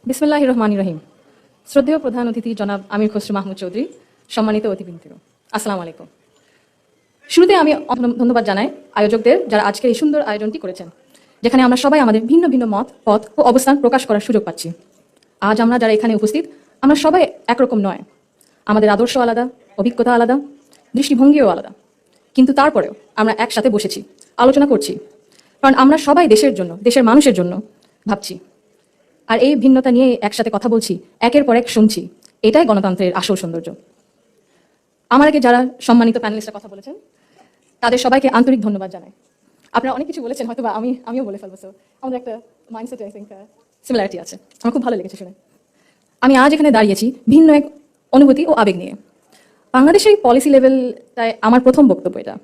বিসমিল্লাহির রহমানির রহিম। শ্রদ্ধেয় প্রধান অতিথি জনাব আমির খসরু মাহমুদ চৌধুরী, সম্মানিত অতিথিবৃন্দ, আসসালামু আলাইকুম। শুরুতে আমি ধন্যবাদ জানাই আয়োজকদের, যারা আজকের এই সুন্দর আয়োজনটি করেছেন, যেখানে আমরা সবাই আমাদের ভিন্ন ভিন্ন মত, পথ ও অবস্থান প্রকাশ করার সুযোগ পাচ্ছি। আজ আমরা যারা এখানে উপস্থিত, আমরা সবাই একরকম নয়। আমাদের আদর্শ আলাদা, অভিজ্ঞতা আলাদা, দৃষ্টিভঙ্গিও আলাদা, কিন্তু তারপরেও আমরা একসাথে বসেছি, আলোচনা করছি, কারণ আমরা সবাই দেশের জন্য, দেশের মানুষের জন্য ভাবছি। আর এই ভিন্নতা নিয়ে একসাথে কথা বলছি, একের পর এক শুনছি। এটাই গণতন্ত্রের আসল সৌন্দর্য। আমার আগে যারা সম্মানিত প্যানেলিস্টরা কথা বলেছেন, তাদের সবাইকে আন্তরিক ধন্যবাদ জানাই। আপনারা অনেক কিছু বলেছেন, হয়তো বা আমিও বলে ফেলবো। সো আমাদের একটা মাইন্ডসেট আই থিঙ্ক সিমিলারিটি আছে। আমার খুব ভালো লেগেছে শুনে। আমি আজ এখানে দাঁড়িয়েছি ভিন্ন এক অনুভূতি ও আবেগ নিয়ে। বাংলাদেশের এই পলিসি লেভেলটায় আমার প্রথম বক্তব্য এটা।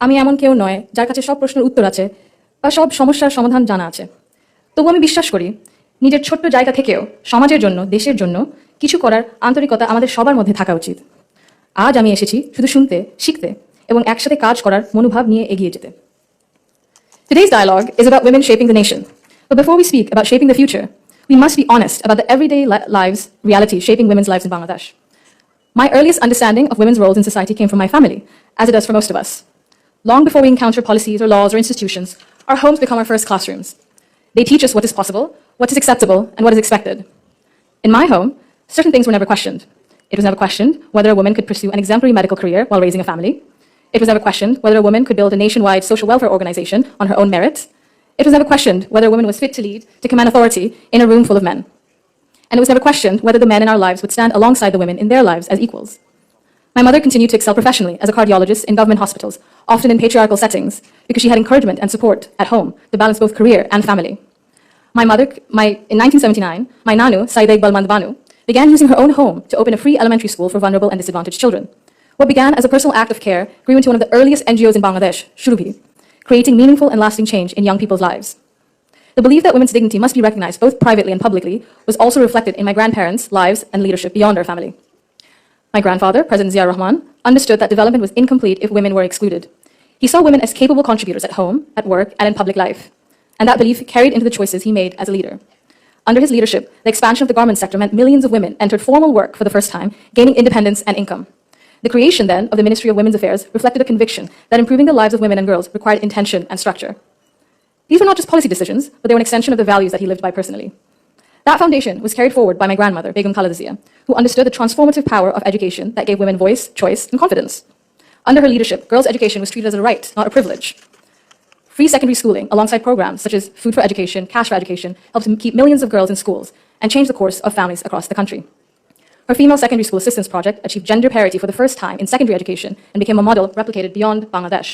আমি এমন কেউ নয় যার কাছে সব প্রশ্নের উত্তর আছে বা সব সমস্যার সমাধান জানা আছে। তবু আমি বিশ্বাস করি, নিজের ছোট্ট জায়গা থেকেও সমাজের জন্য, দেশের জন্য কিছু করার আন্তরিকতা আমাদের সবার মধ্যে থাকা উচিত। আজ আমি এসেছি শুধু শুনতে, শিখতে এবং একসাথে কাজ করার মনোভাব নিয়ে এগিয়ে যেতে। Today's dialogue is about women shaping the nation. But before we speak about shaping the future, we must be honest about the everyday lives, reality shaping women's lives in Bangladesh. My earliest understanding of women's roles in society came from my family, as it does for most of us. Long before we encounter policies or laws or institutions, our homes become our first classrooms. They teach us what is possible, what is acceptable, and what is expected. In my home, certain things were never questioned. It was never questioned whether a woman could pursue an exemplary medical career while raising a family. It was never questioned whether a woman could build a nationwide social welfare organization on her own merit. It was never questioned whether a woman was fit to lead, to command authority in a room full of men. And it was never questioned whether the men in our lives would stand alongside the women in their lives as equals. My mother continued to excel professionally as a cardiologist in government hospitals, often in patriarchal settings, because she had encouragement and support at home to balance both career and family. In 1979, my Nanu, Saida Iqbal Mandbanu, began using her own home to open a free elementary school for vulnerable and disadvantaged children. What began as a personal act of care grew into one of the earliest NGOs in Bangladesh, Shurubhi, creating meaningful and lasting change in young people's lives. The belief that women's dignity must be recognized both privately and publicly was also reflected in my grandparents' lives and leadership beyond our family. My grandfather, President Zia Rahman, understood that development was incomplete if women were excluded. He saw women as capable contributors at home, at work, and in public life. And that belief carried into the choices he made as a leader. Under his leadership, the expansion of the garment sector meant millions of women entered formal work for the first time, gaining independence and income. The creation then of the Ministry of Women's Affairs reflected a conviction that improving the lives of women and girls required intention and structure. These were not just policy decisions, but they were an extension of the values that he lived by personally. That foundation was carried forward by my grandmother, Begum Khaleda Zia, who understood the transformative power of education that gave women voice, choice, and confidence. Under her leadership, girls' education was treated as a right, not a privilege. Free secondary schooling, alongside programs such as Food for Education, Cash for Education, helped keep millions of girls in schools and change the course of families across the country. Her Female Secondary School Assistance Project achieved gender parity for the first time in secondary education and became a model replicated beyond Bangladesh.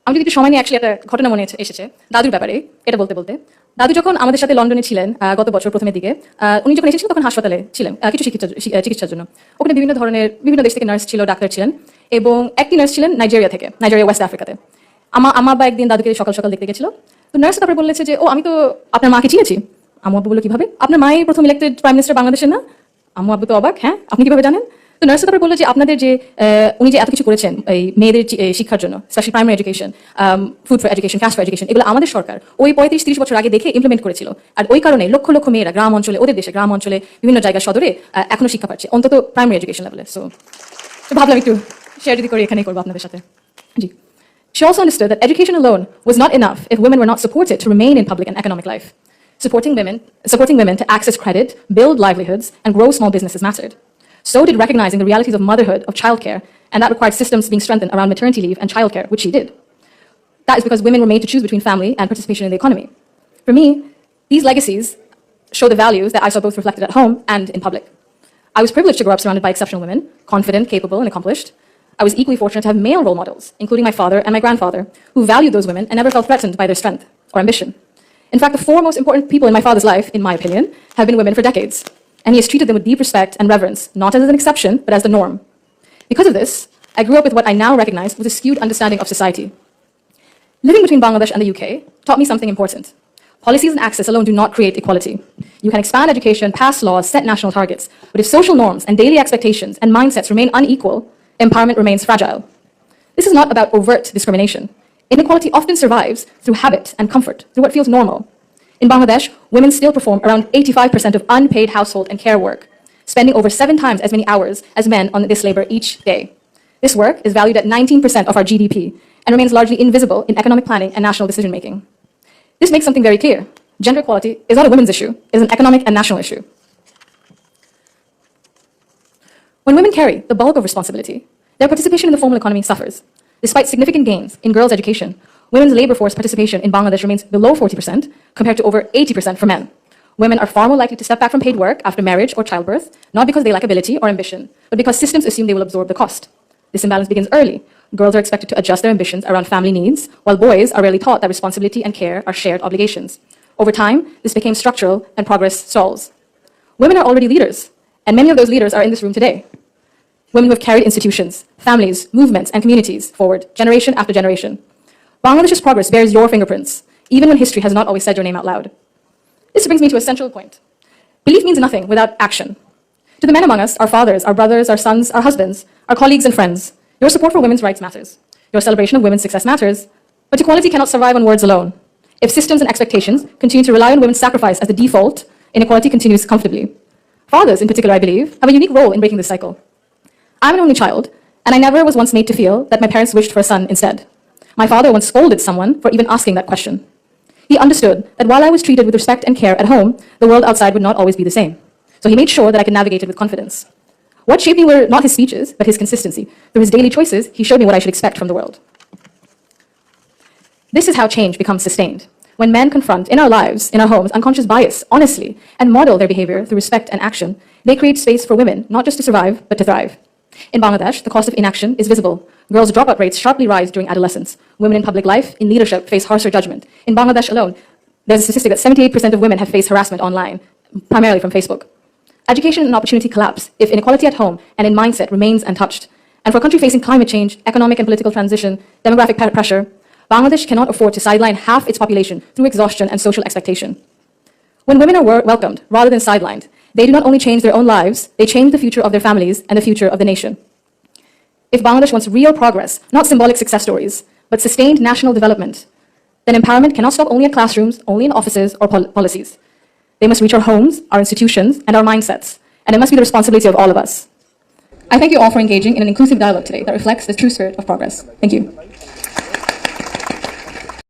আমি যদি একটু সময় নিয়ে actually একটা ঘটনা মনে এসেছে দাদুর ব্যাপারে, এটা বলতে বলতে। দাদু যখন আমাদের সাথে লন্ডনে ছিলেন গত বছর প্রথমের দিকে, উনি যখন এসেছিলেন তখন হাসপাতালে ছিলেন কিছু চিকিৎসার জন্য। ওখানে বিভিন্ন দেশ থেকে নার্স ছিল, ডাক্তার ছিলেন, এবং একটি নার্স ছিলেন নাইজেরিয়া ওয়েস্ট আফ্রিকাতে। আমার বা একদিন দাদুকে সকাল সকাল দেখতে গেছিল। তো নার্স তারপরে বলেছে যে, ও আমি তো আপনার মাকে চিনেছি। আম্মু আব্বু বললো, কিভাবে? আপনার মাই প্রথম ইলেক্টেড প্রাইম মিনিস্টার বাংলাদেশের না? আম্মু আব্বু তো অবাক, হ্যাঁ আপনি কিভাবে জানেন? তো নার্স তারপরে বললো যে, আপনাদের যে উনি যে এত কিছু করেছেন এই মেয়েদের শিক্ষার জন্য, specially primary education, food for education, cash for education, এগুলো আমাদের সরকার ওই 35-30 বছর আগে দেখে ইমপ্লিমেন্ট করেছিল। আর ওই কারণে লক্ষ লক্ষ মেয়েরা গ্রাম অঞ্চলে, ওদের দেশে গ্রাম অঞ্চলে বিভিন্ন জায়গা সদরে এখনো শিক্ষা পাচ্ছে, অন্তত প্রাইমারি এডুকেশন লেভেলে। সো ভাবলাম একটু শেয়ার যদি করি, এখানেই করবো আপনাদের সাথে। জি। She also understood that education alone was not enough if women were not supported to remain in public and economic life. Supporting women to access credit, build livelihoods, and grow small businesses mattered. So did recognizing the realities of motherhood, of childcare, and that required systems being strengthened around maternity leave and childcare, which she did. That is because women were made to choose between family and participation in the economy. For me, these legacies show the values that I saw both reflected at home and in public. I was privileged to grow up surrounded by exceptional women, confident, capable, and accomplished. I was equally fortunate to have male role models, including my father and my grandfather, who valued those women and never felt threatened by their strength or ambition. In fact, the four most important people in my father's life, in my opinion, have been women for decades, and he has treated them with deep respect and reverence, not as an exception, but as the norm. Because of this, I grew up with what I now recognize was a skewed understanding of society. Living between Bangladesh and the UK taught me something important. Policies and access alone do not create equality. You can expand education, pass laws, set national targets, but if social norms and daily expectations and mindsets remain unequal, empowerment remains fragile. This is not about overt discrimination. Inequality often survives through habit and comfort, through what feels normal. In Bangladesh, women still perform around 85% of unpaid household and care work, spending over 7 times as many hours as men on this labor each day. This work is valued at 19% of our GDP and remains largely invisible in economic planning and national decision-making. This makes something very clear. Gender equality is not a women's issue, it is an economic and national issue. When women carry the bulk of responsibility, their participation in the formal economy suffers. Despite significant gains in girls' education, women's labor force participation in Bangladesh remains below 40% compared to over 80% for men. Women are far more likely to step back from paid work after marriage or childbirth, not because they lack ability or ambition, but because systems assume they will absorb the cost. This imbalance begins early. Girls are expected to adjust their ambitions around family needs, while boys are rarely taught that responsibility and care are shared obligations. Over time, this became structural and progress stalls. Women are already leaders, and many of those leaders are in this room today. Women who have carried institutions, families, movements, and communities forward, generation after generation. Bangladesh's progress bears your fingerprints, even when history has not always said your name out loud. This brings me to a central point. Belief means nothing without action. To the men among us, our fathers, our brothers, our sons, our husbands, our colleagues and friends, your support for women's rights matters. Your celebration of women's success matters. But equality cannot survive on words alone. If systems and expectations continue to rely on women's sacrifice as the default, inequality continues comfortably. Fathers, in particular, I believe, have a unique role in breaking this cycle. I'm an only child, and I never was once made to feel that my parents wished for a son instead. My father once scolded someone for even asking that question. He understood that while I was treated with respect and care at home, the world outside would not always be the same. So he made sure that I could navigate it with confidence. What shaped me were not his speeches, but his consistency. Through his daily choices, he showed me what I should expect from the world. This is how change becomes sustained. When men confront, in our lives, in our homes, unconscious bias, honestly, and model their behavior through respect and action, they create space for women, not just to survive, but to thrive. In Bangladesh, the cost of inaction is visible. Girls' dropout rates sharply rise during adolescence. Women in public life, in leadership, face harsher judgment. In Bangladesh alone, there's a statistic that 78% of women have faced harassment online, primarily from Facebook. Education and opportunity collapse if inequality at home and in mindset remains untouched. And for a country facing climate change, economic and political transition, demographic pressure, Bangladesh cannot afford to sideline half its population through exhaustion and social expectation. When women are welcomed rather than sidelined, they do not only change their own lives, they change the future of their families and the future of the nation. If Bangladesh wants real progress, not symbolic success stories, but sustained national development, then empowerment cannot stop only in classrooms, only in offices or policies. They must reach our homes, our institutions, and our mindsets, and it must be the responsibility of all of us. I thank you all for engaging in an inclusive dialogue today that reflects the true spirit of progress. Thank you.